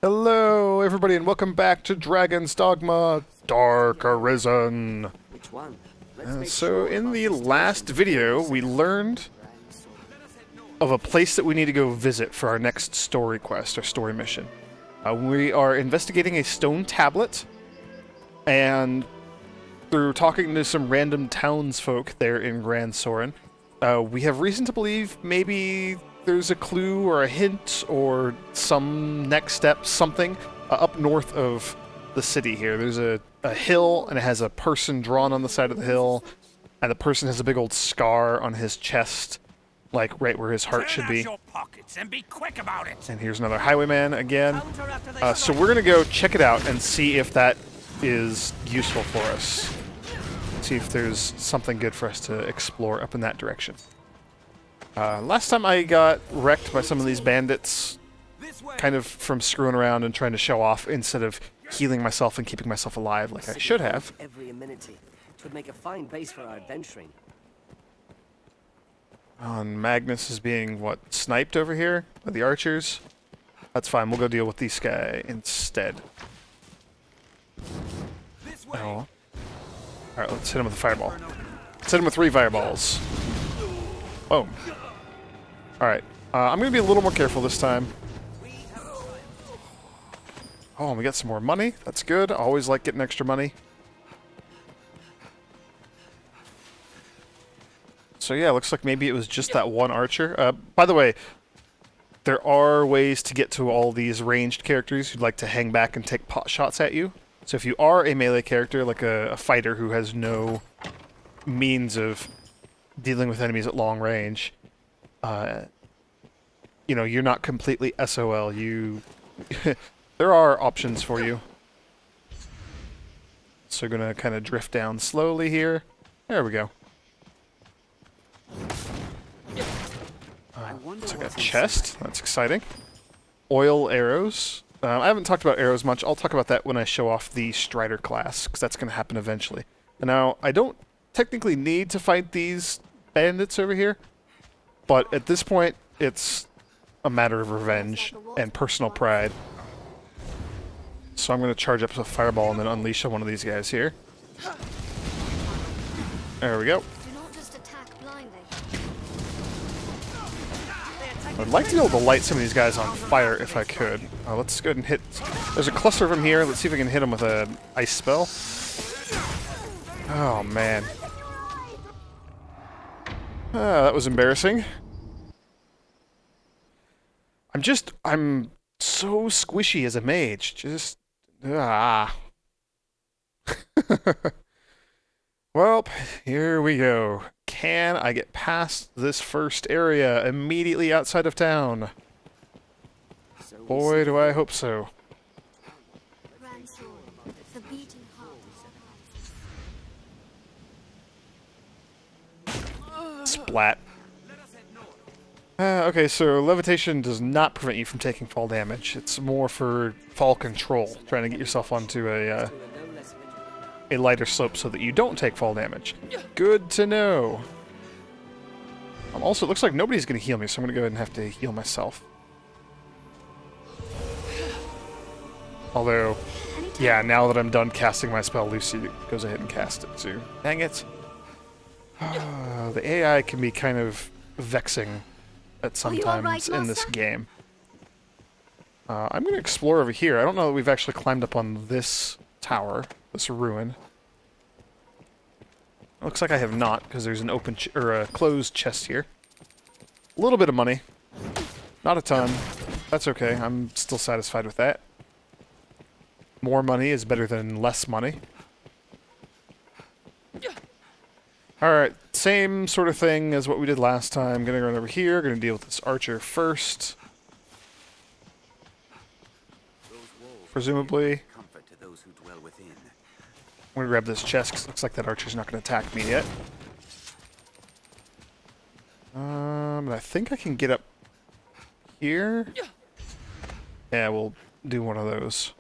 Hello, everybody, and welcome back to Dragon's Dogma: Dark Arisen. Which one? So, in the last video, we learned of a place that we need to go visit for our next story quest, our story mission. We are investigating a stone tablet, and through talking to some random townsfolk there in Grand Soren, we have reason to believe maybe there's a clue or a hint or some next step, something up north of the city here. There's a hill, and it has a person drawn on the side of the hill, and the person has a big old scar on his chest, like right where his heart should be. Your pockets and be quick about it. And here's another highwayman again. So we're gonna go check it out and see if that is useful for us. See if there's something good for us to explore up in that direction. Last time I got wrecked by some of these bandits, kind of from screwing around and trying to show off instead of healing myself and keeping myself alive like I should have. Every amenity. It would make a fine base for our adventuring. And Magnus is being, what, sniped over here by the archers? That's fine, we'll go deal with this guy instead. Oh. Alright, let's hit him with a fireball. Let's hit him with 3 fireballs. Boom. Alright, I'm going to be a little more careful this time. Oh, and we got some more money. That's good. I always like getting extra money. So yeah, looks like maybe it was just that one archer. By the way, there are ways to get to all these ranged characters who'd like to hang back and take pot shots at you. So if you are a melee character, like a fighter who has no means of dealing with enemies at long range, you know, you're not completely SOL. You... there are options for you. So we're gonna kind of drift down slowly here. There we go. Looks like a chest. That's exciting. Oil arrows. I haven't talked about arrows much. I'll talk about that when I show off the Strider class, because that's going to happen eventually. And now, I don't technically need to fight these bandits over here, but at this point, it's a matter of revenge and personal pride. So I'm going to charge up to a fireball and then unleash on one of these guys here. There we go. I'd like to be able to light some of these guys on fire if I could. Let's go ahead and hit... There's a cluster of them here. Let's see if we can hit them with an ice spell. Oh, man. That was embarrassing. I'm so squishy as a mage. Just... Well, here we go. Can I get past this first area immediately outside of town? Boy, do I hope so. Splat. Okay, so levitation does not prevent you from taking fall damage. It's more for fall control, trying to get yourself onto a lighter slope so that you don't take fall damage. Good to know. Also, it looks like nobody's going to heal me, so I'm going to go ahead and have to heal myself. Although, yeah, now that I'm done casting my spell, Lucy goes ahead and cast it too. Dang it. The AI can be kind of vexing at sometimes in this game. I'm going to explore over here. I don't know that we've actually climbed up on this tower, this ruin. Looks like I have not, because there's an open or a closed chest here. A little bit of money. Not a ton. That's okay. I'm still satisfied with that. More money is better than less money. Alright, same sort of thing as what we did last time. Gonna run over here, gonna deal with this archer first. Presumably. I'm gonna grab this chest because it looks like that archer's not gonna attack me yet. But I think I can get up here. Yeah, we'll do one of those.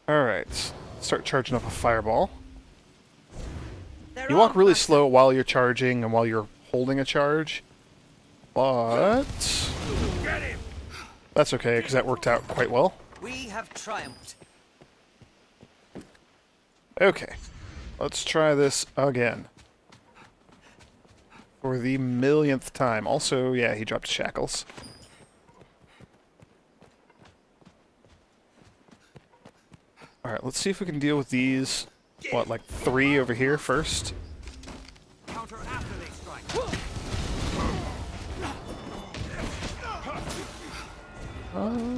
Alright, start charging up a fireball. You walk really slow while you're charging and while you're holding a charge, but that's okay because that worked out quite well. We have triumphed. Okay, let's try this again. For the millionth time. Also, yeah, he dropped shackles. Alright, let's see if we can deal with these, what, like 3 over here first? Counter after they strike.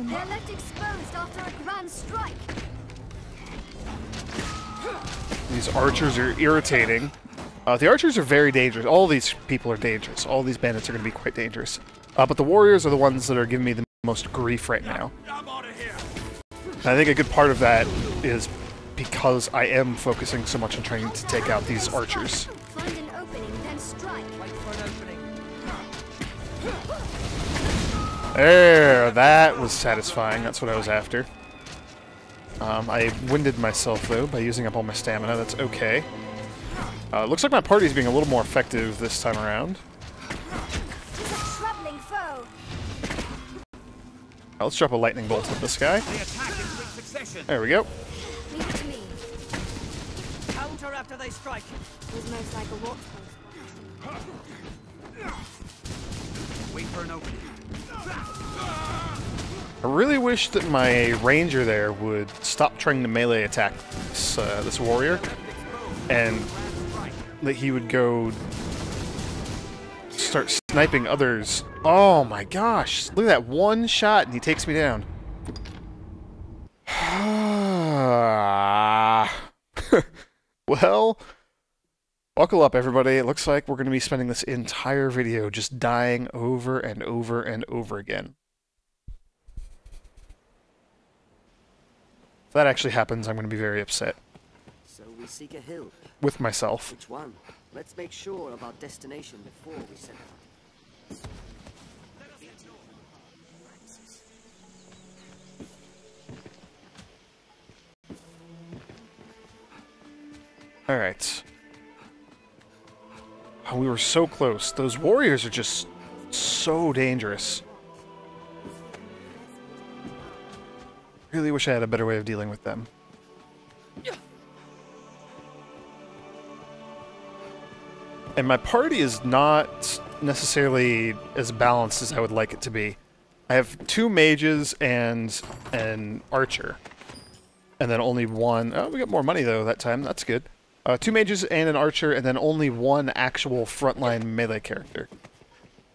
They're left exposed after a grand strike. These archers are irritating. The archers are very dangerous. All these people are dangerous. All these bandits are going to be quite dangerous. But the warriors are the ones that are giving me the most grief right now. I'm out of here. And I think a good part of that is because I am focusing so much on trying to take out these archers. Find an opening, then strike. Wait for an opening. There, that was satisfying. That's what I was after. I winded myself, though, by using up all my stamina. That's okay. Looks like my party's being a little more effective this time around. He's a troubling foe. Let's drop a lightning bolt at this guy. They attack in quick succession. There we go. Leave it to me. Counter after they strike. It was most like a watch post. Wait for an opening. I really wish that my ranger there would stop trying to melee attack this warrior, and that he would go start sniping others. Oh my gosh, look at that one shot and he takes me down. Well, buckle up everybody. It looks like we're going to be spending this entire video just dying over and over and over again. If that actually happens, I'm going to be very upset So we seek a hill. with myself. Which one? Let's make sure of our destination before we set out. Alright. Oh, we were so close. Those warriors are just so dangerous. Really wish I had a better way of dealing with them. And my party is not necessarily as balanced as I would like it to be. I have 2 mages and an archer. And then only one... Oh, we got more money, though, that time. That's good. 2 mages and an archer, and then only 1 actual frontline melee character.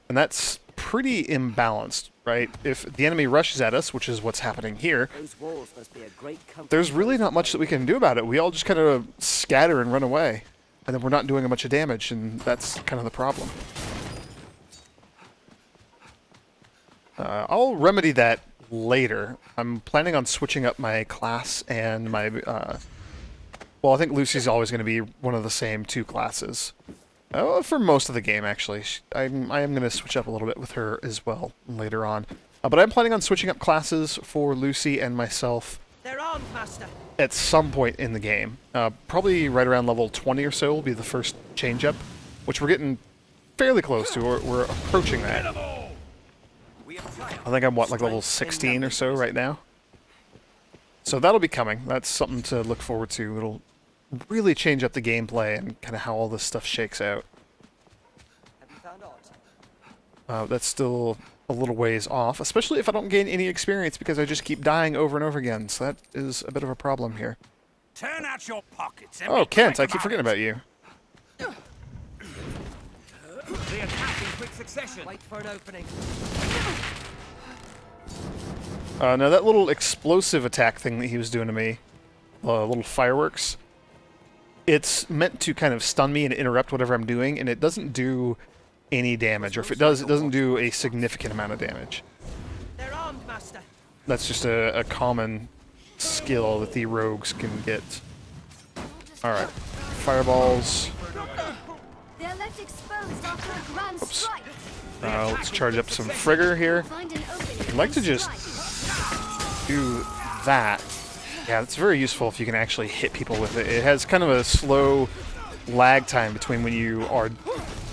And that's pretty imbalanced, right? If the enemy rushes at us, which is what's happening here, Those walls must be a great comfort. there's really not much that we can do about it. We all just kind of scatter and run away. And then we're not doing a bunch of damage, and that's kind of the problem. I'll remedy that later. I'm planning on switching up my class and my... well, I think Lucy's always going to be one of the same 2 classes. For most of the game, actually. I am going to switch up a little bit with her as well later on. But I'm planning on switching up classes for Lucy and myself They're armed, Master. at some point in the game. Probably right around level 20 or so will be the first change-up, which we're getting fairly close to. We're approaching that. We have triumphed. I think I'm, what, like level 16 or so right now? So that'll be coming. That's something to look forward to. It'll really change up the gameplay and kind of how all this stuff shakes out. Have you found aught? That's still a little ways off, especially if I don't gain any experience because I just keep dying over and over again. So that is a bit of a problem here. Turn out your pockets and Oh, be Kent, quick I keep forgetting about you. They attack in quick succession. Wait for an opening. Now that little explosive attack thing that he was doing to me, little fireworks, it's meant to kind of stun me and interrupt whatever I'm doing, and it doesn't do any damage, or if it does, it doesn't do a significant amount of damage. They're armed, Master. That's just a common skill that the rogues can get. Alright, fireballs. They're left exposed after a grand Oops. strike. Let's charge up some frigger here. Find an opening. I'd like to then just strike. do that. Yeah, it's very useful if you can actually hit people with it. It has kind of a slow lag time between when you are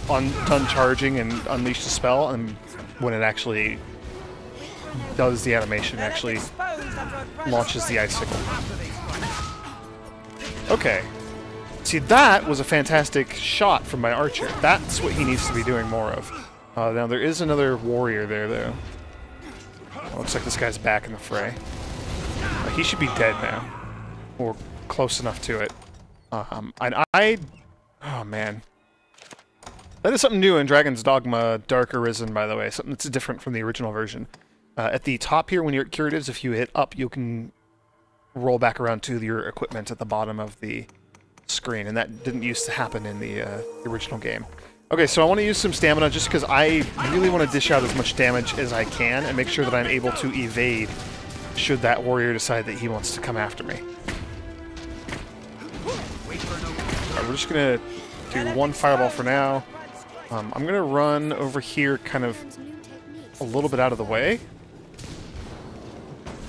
done charging and unleash the spell and when it actually does the animation, actually launches the icicle. Okay. See, that was a fantastic shot from my archer. That's what he needs to be doing more of. Now, there is another warrior there, though. Looks like this guy's back in the fray. He should be dead now. Or close enough to it. Oh, man. That is something new in Dragon's Dogma Dark Arisen, by the way. Something that's different from the original version. At the top here, when you're at curatives, if you hit up, you can roll back around to your equipment at the bottom of the screen, and that didn't used to happen in the original game. Okay, so I want to use some stamina just because I really want to dish out as much damage as I can and make sure that I'm able to evade should that warrior decide that he wants to come after me. Alright, we're just going to do one fireball for now. I'm going to run over here kind of a little bit out of the way.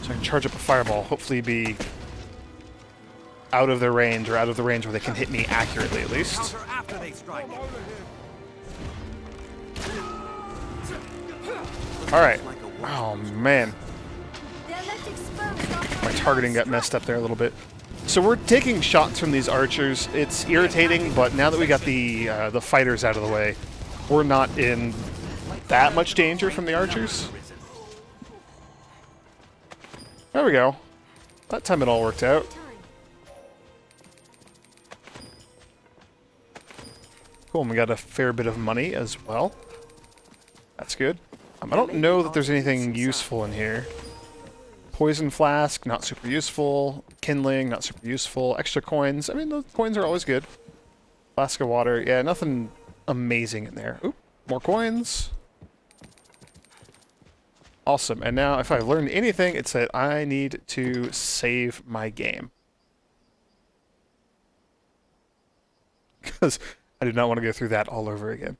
So I can charge up a fireball, hopefully be out of their range, or out of the range where they can hit me accurately at least. Alright. Oh man. My targeting got messed up there a little bit. So we're taking shots from these archers. It's irritating, but now that we got the fighters out of the way, we're not in that much danger from the archers. There we go. That time it all worked out. Cool, and we got a fair bit of money as well. That's good. I don't know that there's anything useful in here. Poison flask, not super useful. Kindling, not super useful. Extra coins. I mean, those coins are always good. Flask of water. Yeah, nothing amazing in there. Oop, more coins. Awesome. And now, if I've learned anything, it's that I need to save my game. Because I do not want to go through that all over again.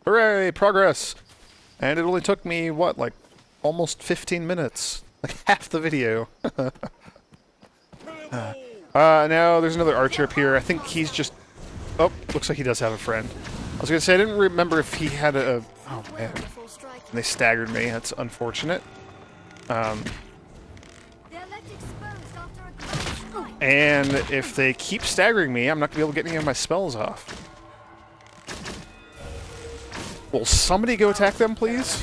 Hooray! Progress! And it only took me, what, like, almost 15 minutes. Like, half the video. Now there's another archer up here. I think he's just... Oh, looks like he does have a friend. I was gonna say, I didn't remember if he had a... Oh, man. And they staggered me. That's unfortunate. And if they keep staggering me, I'm not gonna be able to get any of my spells off. Will somebody go attack them, please?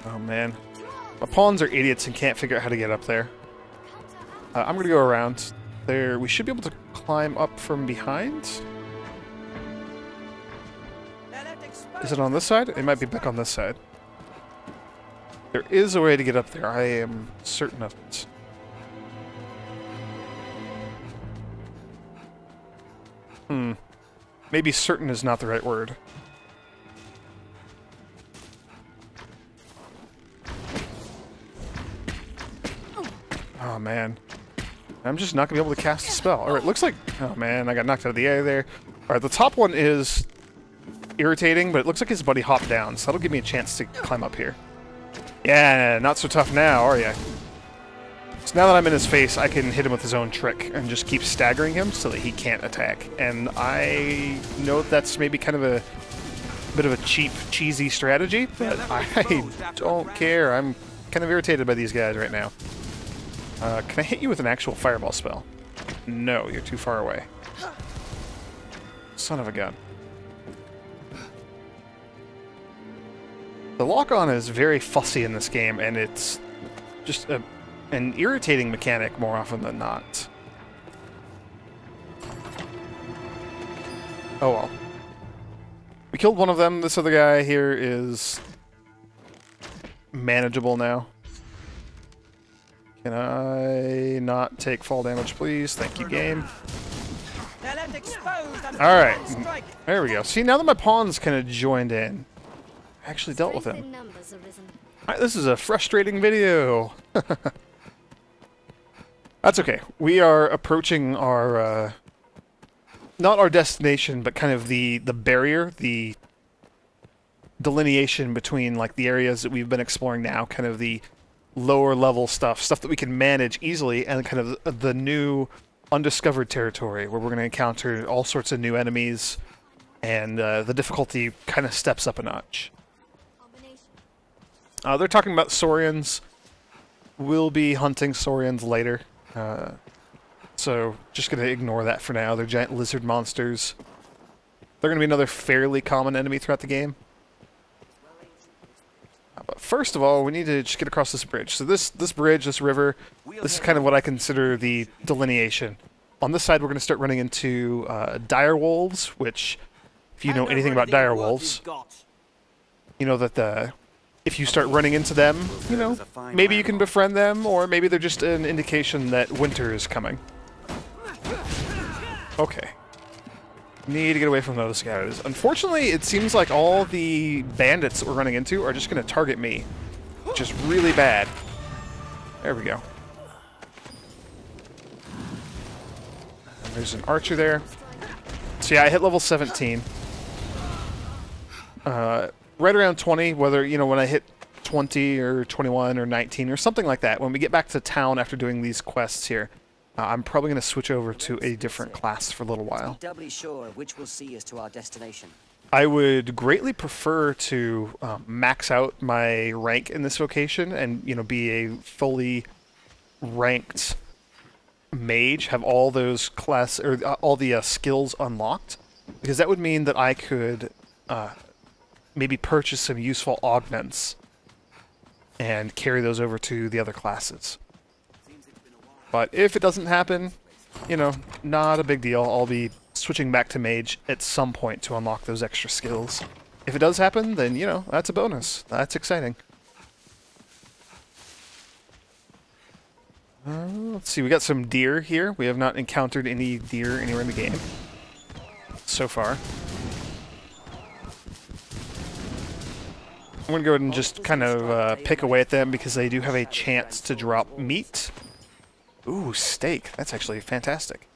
Oh, man. My pawns are idiots and can't figure out how to get up there. I'm gonna go around. There, we should be able to climb up from behind. Is it on this side? It might be back on this side. There is a way to get up there. I am certain of it. Maybe certain is not the right word. Oh, man. I'm just not going to be able to cast a spell. Alright, looks like... Oh, man, I got knocked out of the air there. Alright, the top one is irritating, but it looks like his buddy hopped down, so that'll give me a chance to climb up here. Yeah, not so tough now, are ya? So now that I'm in his face, I can hit him with his own trick and just keep staggering him so that he can't attack. And I know that's maybe kind of a bit of a cheap, cheesy strategy, but I don't care. I'm kind of irritated by these guys right now. Can I hit you with an actual fireball spell? No, you're too far away. Son of a gun. The lock-on is very fussy in this game, and it's just an irritating mechanic more often than not. Oh well. We killed one of them. This other guy here is manageable now. Can I not take fall damage, please? Thank you, game. Alright. There we go. See, now that my pawn's kind of joined in, I actually dealt with him. Alright, this is a frustrating video. That's okay. We are approaching our, not our destination, but kind of the barrier, the delineation between, like, the areas that we've been exploring now, kind of the lower level stuff that we can manage easily, and kind of the new undiscovered territory where we're going to encounter all sorts of new enemies, and the difficulty kind of steps up a notch. They're talking about saurians. We'll be hunting saurians later, so just going to ignore that for now. They're giant lizard monsters. They're going to be another fairly common enemy throughout the game. But first of all, we need to just get across this bridge. So this bridge, this river, this is kind of what I consider the delineation. On this side, we're going to start running into direwolves, which, if you know anything about direwolves, you know that if you start running into them, you know, maybe you can befriend them, or maybe they're just an indication that winter is coming. Okay. Need to get away from those guys. Unfortunately, it seems like all the bandits that we're running into are just going to target me, which is really bad. There we go. And there's an archer there. So yeah, I hit level 17. Right around 20, whether, you know, when I hit 20 or 21 or 19 or something like that, when we get back to town after doing these quests here, I'm probably going to switch over to a different class for a little while. Doubly sure of which will see us to our destination. I would greatly prefer to max out my rank in this vocation and, you know, be a fully ranked mage, have all those all the skills unlocked, because that would mean that I could maybe purchase some useful augments and carry those over to the other classes. But if it doesn't happen, you know, not a big deal. I'll be switching back to mage at some point to unlock those extra skills. If it does happen, then, you know, that's a bonus. That's exciting. Let's see, we got some deer here. We have not encountered any deer anywhere in the game so far. I'm going to go ahead and just kind of pick away at them because they do have a chance to drop meat. Ooh, steak. That's actually fantastic.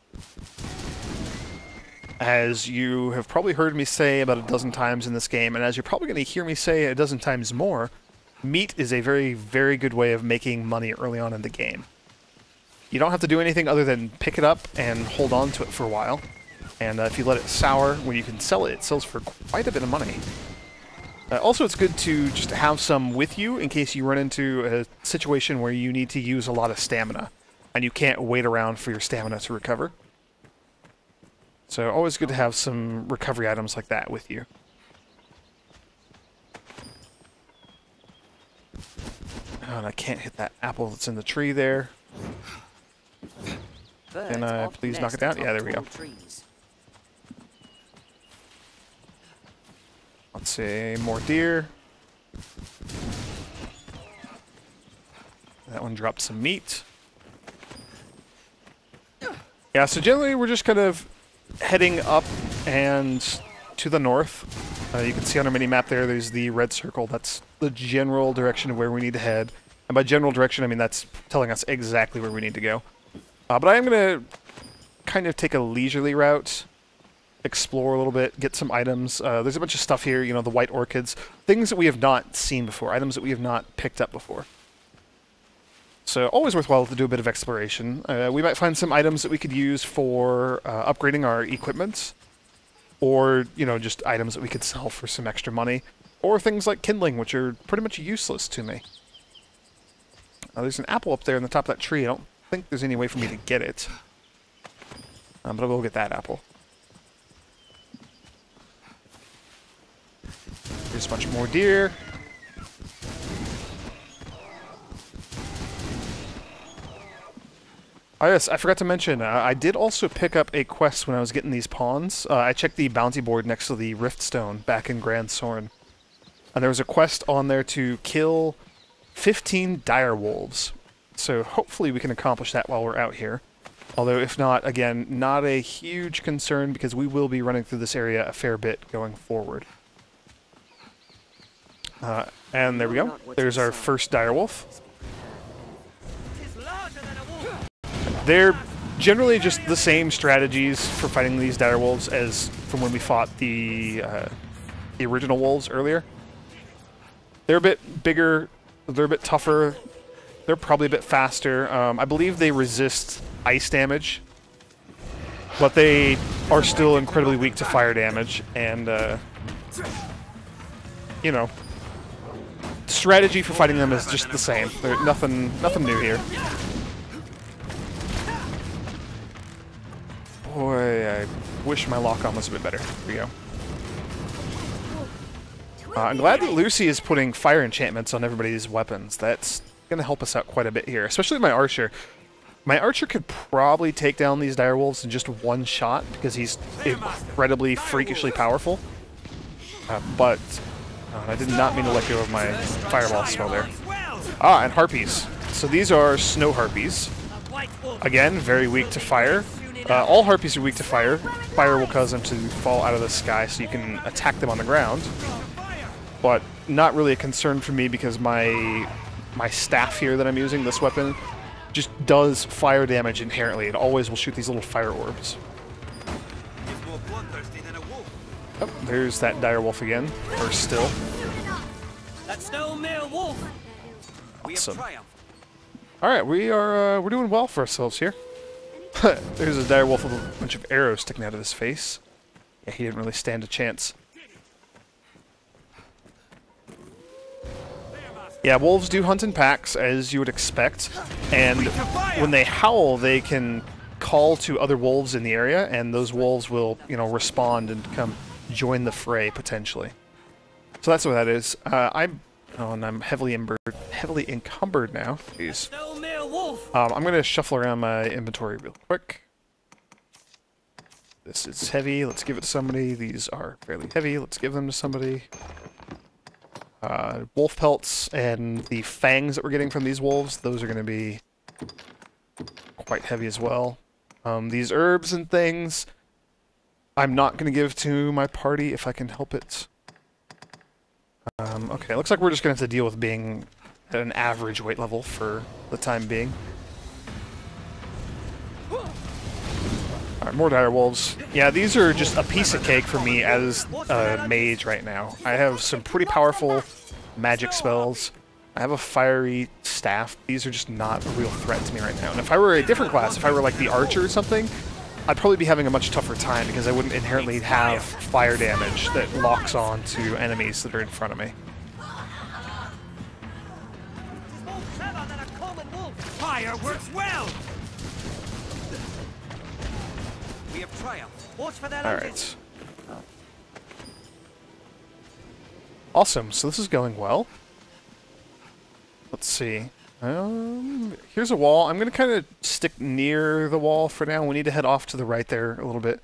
As you have probably heard me say about a dozen times in this game, and as you're probably going to hear me say a dozen times more, meat is a very, very good way of making money early on in the game. You don't have to do anything other than pick it up and hold on to it for a while. And if you let it sour, when you can sell it, it sells for quite a bit of money. Also, it's good to just have some with you in case you run into a situation where you need to use a lot of stamina and you can't wait around for your stamina to recover. So always good to have some recovery items like that with you. Oh, and I can't hit that apple that's in the tree there. Can I please knock it down? Yeah, there we go. Let's see, more deer. That one dropped some meat. Yeah, so generally we're just kind of heading up and to the north. You can see on our mini-map there's the red circle. That's the general direction of where we need to head. And by general direction, I mean that's telling us exactly where we need to go. But I am going to kind of take a leisurely route, explore a little bit, get some items. There's a bunch of stuff here, you know, the white orchids, things that we have not seen before, items that we have not picked up before. So always worthwhile to do a bit of exploration. We might find some items that we could use for upgrading our equipment, or, you know, just items that we could sell for some extra money, or things like kindling, which are pretty much useless to me. There's an apple up there on the top of that tree. I don't think there's any way for me to get it, but I will get that apple. There's a bunch more deer. Oh yes, I forgot to mention, I did also pick up a quest when I was getting these pawns. I checked the bounty board next to the Rift Stone back in Grand Sorn. And there was a quest on there to kill 15 direwolves. So hopefully we can accomplish that while we're out here. Although if not, again, not a huge concern because we will be running through this area a fair bit going forward. And there we go. There's our first direwolf. They're generally just the same strategies for fighting these direwolves as from when we fought the original wolves earlier. They're a bit bigger, they're a bit tougher, They're probably a bit faster. I believe they resist ice damage, but they are still incredibly weak to fire damage, and, you know, strategy for fighting them is just the same. There's nothing new here. Boy, I wish my lock-on was a bit better. Here we go. I'm glad that Lucy is putting fire enchantments on everybody's weapons. That's going to help us out quite a bit here, especially my archer. My archer could probably take down these direwolves in just one shot because he's incredibly freakishly powerful. But I did not mean to let go of my fireball spell there. Ah, and harpies. So these are snow harpies. Again, very weak to fire. All harpies are weak to fire. Fire will cause them to fall out of the sky so you can attack them on the ground. But not really a concern for me because my staff here that I'm using, this weapon, just does fire damage inherently. It always will shoot these little fire orbs. Oh, there's that direwolf again. Or still. That's no mere wolf. Awesome. Alright, we're doing well for ourselves here. There's a direwolf with a bunch of arrows sticking out of his face. Yeah, he didn't really stand a chance. Yeah, wolves do hunt in packs, as you would expect, and when they howl, they can call to other wolves in the area, and those wolves will, you know, respond and come join the fray, potentially. So that's what that is. I'm heavily encumbered now. Jeez. I'm going to shuffle around my inventory real quick. This is heavy, let's give it to somebody. These are fairly heavy, let's give them to somebody. Wolf pelts and the fangs that we're getting from these wolves, those are going to be quite heavy as well. These herbs and things, I'm not going to give to my party if I can help it. Okay, looks like we're just going to have to deal with being at an average weight level for the time being. Alright, more direwolves. Yeah, these are just a piece of cake for me as a mage right now. I have some pretty powerful magic spells. I have a fiery staff. These are just not a real threat to me right now. And if I were a different class, if I were like the archer or something, I'd probably be having a much tougher time because I wouldn't inherently have fire damage that locks on to enemies that are in front of me. Fire works well. We have triumphed. Watch for that. Alright. Awesome, so this is going well. Let's see. Here's a wall. I'm going to kind of stick near the wall for now. We need to head off to the right there a little bit.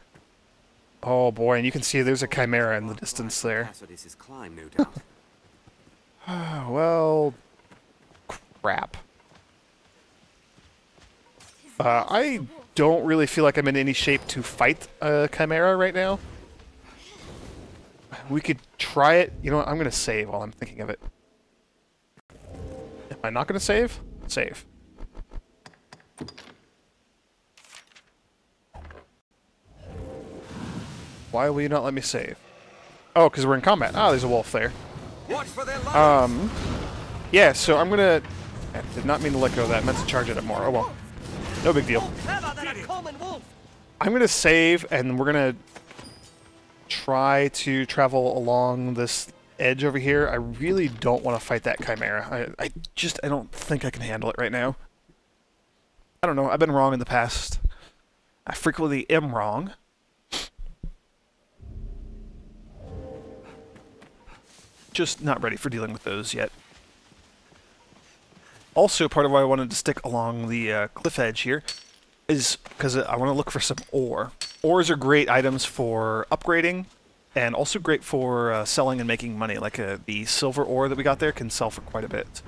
Oh boy, and you can see there's a Chimera in the distance there. Well, crap. I don't really feel like I'm in any shape to fight a Chimera right now. We could try it. You know what? I'm going to save while I'm thinking of it. Am I not going to save? Save. Why will you not let me save? Oh, because we're in combat. Ah, there's a wolf there. Yeah, so I'm going to... I did not mean to let go of that. I meant to charge it up more. Oh well. No big deal. I'm going to save, and we're going to try to travel along this edge over here. I really don't want to fight that Chimera. I don't think I can handle it right now. I don't know. I've been wrong in the past. I frequently am wrong. Just not ready for dealing with those yet. Also, part of why I wanted to stick along the cliff edge here is because I want to look for some ore. Ores are great items for upgrading, and also great for selling and making money. Like the silver ore that we got there can sell for quite a bit.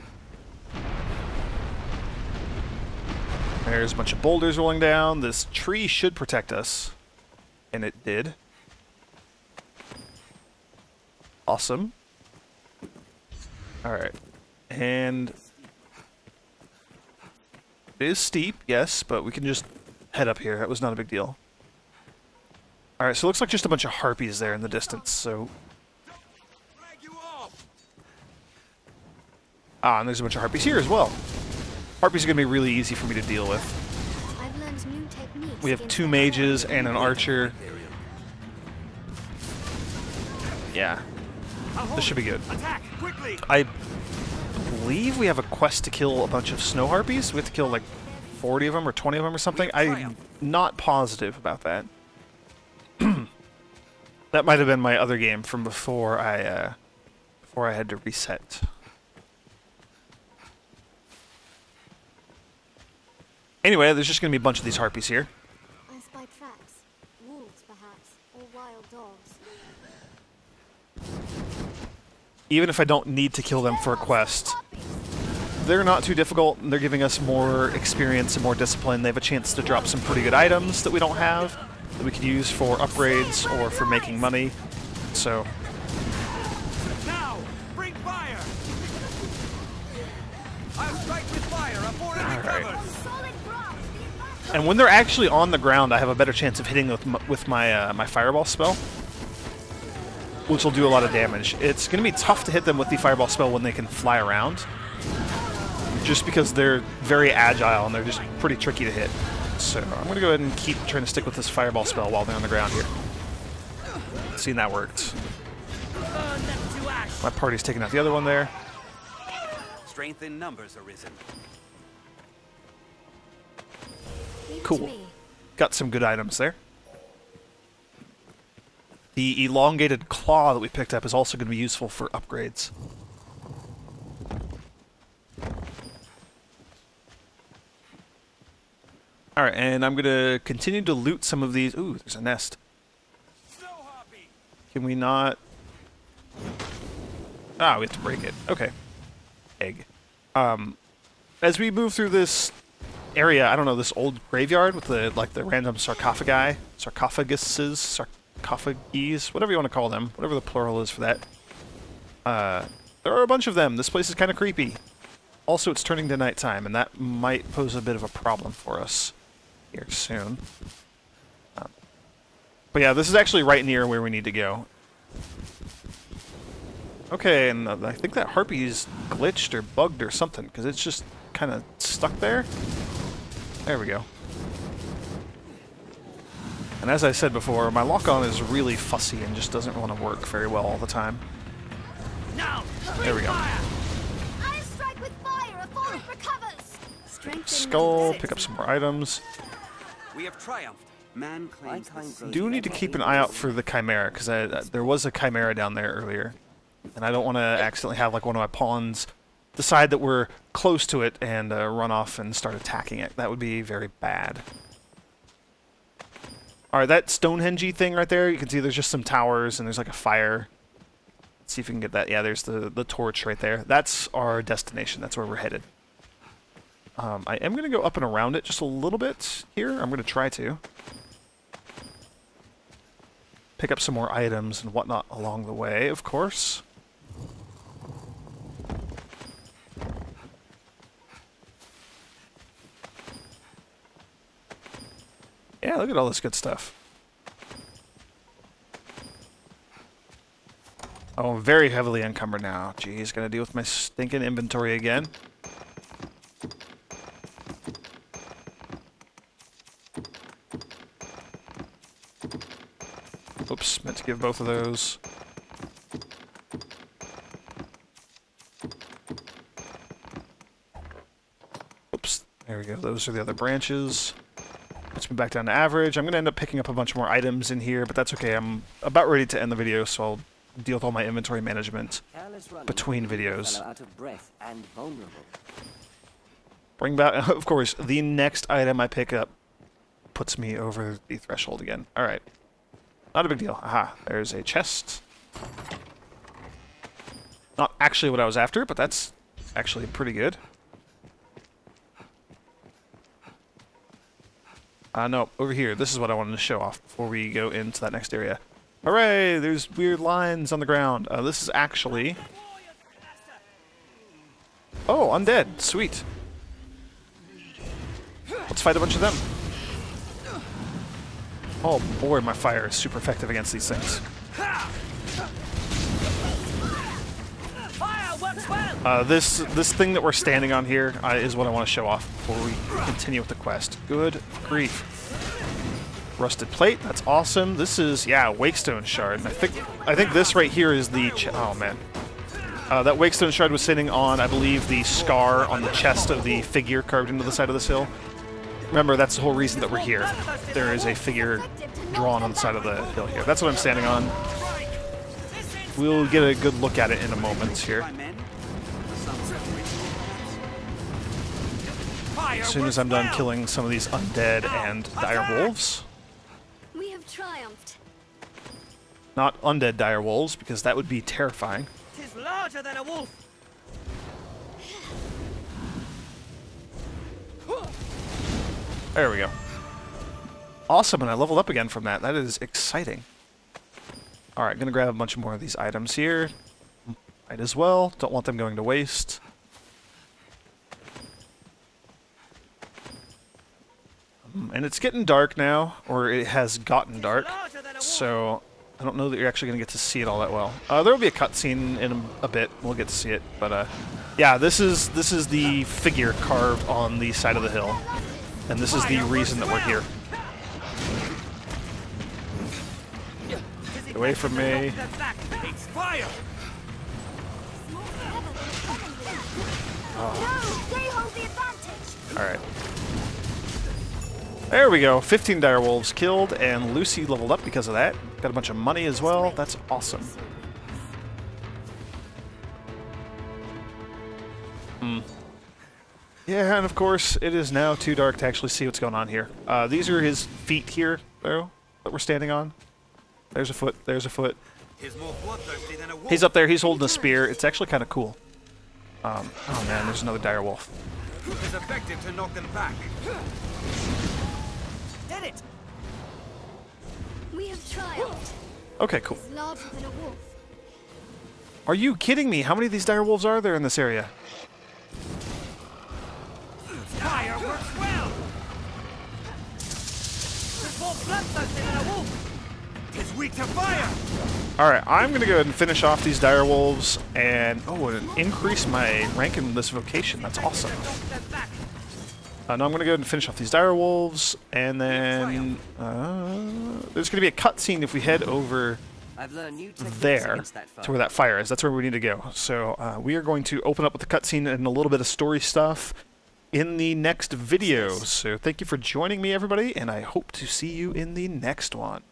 There's a bunch of boulders rolling down. This tree should protect us. And it did. Awesome. Alright. And... it is steep, yes, but we can just head up here. That was not a big deal. Alright, so it looks like just a bunch of harpies there in the distance, so... ah, and there's a bunch of harpies here as well. Harpies are going to be really easy for me to deal with. I've learned new techniques. We have 2 mages and an archer. Yeah, this should be good. Attack quickly. I believe we have a quest to kill a bunch of snow harpies. We have to kill like 40 of them or 20 of them or something. I'm not positive about that. That might have been my other game from before I had to reset. Anyway, there's just going to be a bunch of these harpies here. I spy tracks. Wolves, perhaps, or wild dogs. Even if I don't need to kill them for a quest, they're not too difficult. They're giving us more experience and more discipline. They have a chance to drop some pretty good items that we don't have, that we could use for upgrades or for making money. So, Now, bring fire. I'll strike with fire. Abort any Alright. cover. and when they're actually on the ground, I have a better chance of hitting with my my fireball spell, which will do a lot of damage. It's going to be tough to hit them with the fireball spell when they can fly around, just because they're very agile and they're just pretty tricky to hit. So I'm going to go ahead and keep trying to stick with this fireball spell while they're on the ground here. Seeing that worked. Burn them to ash. My party's taking out the other one there. Strength in numbers arisen. Leave it to Cool. me. Got some good items there. The elongated claw that we picked up is also going to be useful for upgrades. Alright, and I'm going to continue to loot some of these. Ooh, there's a nest. Snow harpy. Can we not... Ah, we have to break it. Okay. Egg. As we move through this area, I don't know, this old graveyard with the, like, the random sarcophaguses, sarcophages, whatever you want to call them, whatever the plural is for that. There are a bunch of them. This place is kind of creepy. Also, it's turning to nighttime, and that might pose a bit of a problem for us here soon. But yeah, this is actually right near where we need to go. Okay, and I think that harpy's glitched or bugged or something, because it's just kind of stuck there. There we go. And as I said before, my lock-on is really fussy and just doesn't want to work very well all the time. Now, There we go. I strike with fire afore it recovers. Strength in Skull, numbers. pick up some more items. we have triumphed. Man claims the sea. Do need to keep an eye out for the Chimera, because there was a Chimera down there earlier. And I don't want to accidentally have like one of my pawns decide that we're close to it and run off and start attacking it. That would be very bad. Alright, that Stonehenge thing right there, you can see there's just some towers and there's like a fire. Let's see if we can get that. Yeah, there's the torch right there. That's our destination. That's where we're headed. I am going to go up and around it just a little bit here. I'm going to try to. Pick up some more items and whatnot along the way, of course. Yeah, look at all this good stuff. Oh, I'm very heavily encumbered now. Geez, gotta deal with my stinking inventory again. Oops, meant to give both of those. Oops, there we go. Those are the other branches. Puts me back down to average. I'm going to end up picking up a bunch more items in here, but that's okay. I'm about ready to end the video, so I'll deal with all my inventory management between videos. Out of breath and vulnerable. Bring back, of course, the next item I pick up puts me over the threshold again. Alright. Not a big deal. Aha, there's a chest. Not actually what I was after, but that's actually pretty good. No, over here. This is what I wanted to show off before we go into that next area. Hooray! There's weird lines on the ground. This is actually... Oh, undead. Sweet. Let's fight a bunch of them. Oh boy, my fire is super effective against these things. Fire This thing that we're standing on here is what I want to show off before we continue with the quest. Good grief. Rusted plate, that's awesome. This is, yeah, Wakestone shard. And I think this right here is the oh man. That Wakestone shard was sitting on, I believe, the scar on the chest of the figure carved into the side of this hill. Remember, that's the whole reason that we're here. There is a figure drawn on the side of the hill here. That's what I'm standing on. We'll get a good look at it in a moment here. As soon as I'm done killing some of these undead and direwolves. We have triumphed. Not undead direwolves, because that would be terrifying. Tis larger than a wolf. There we go. Awesome, and I leveled up again from that. That is exciting. Alright, gonna grab a bunch more of these items here. Might as well. Don't want them going to waste. And it's getting dark now, or it has gotten dark, so I don't know that you're actually going to get to see it all that well. There will be a cutscene in a bit. We'll get to see it, but yeah, this is the figure carved on the side of the hill, and this is the reason that we're here. Get away from me. Alright. There we go. 15 direwolves killed, and Lucy leveled up because of that. Got a bunch of money as well. That's awesome. Yeah, and of course, it is now too dark to actually see what's going on here. These are his feet here, though, that we're standing on. There's a foot. There's a foot. He's up there. He's holding a spear. It's actually kind of cool. Oh man, there's another direwolf. It is effective to knock them back. Did it! We have triumphed. Okay, cool. It's larger than a wolf. Are you kidding me? How many of these direwolves are there in this area? Fire works well. There's more bloodthirsty than a wolf. Tis weak to fire. Alright, I'm going to go ahead and finish off these direwolves and, and increase my rank in this vocation. That's awesome. Now I'm going to go ahead and finish off these direwolves, and then there's going to be a cutscene if we head over there to where that fire is. That's where we need to go. So we are going to open up with the cutscene and a little bit of story stuff in the next video. So thank you for joining me, everybody, and I hope to see you in the next one.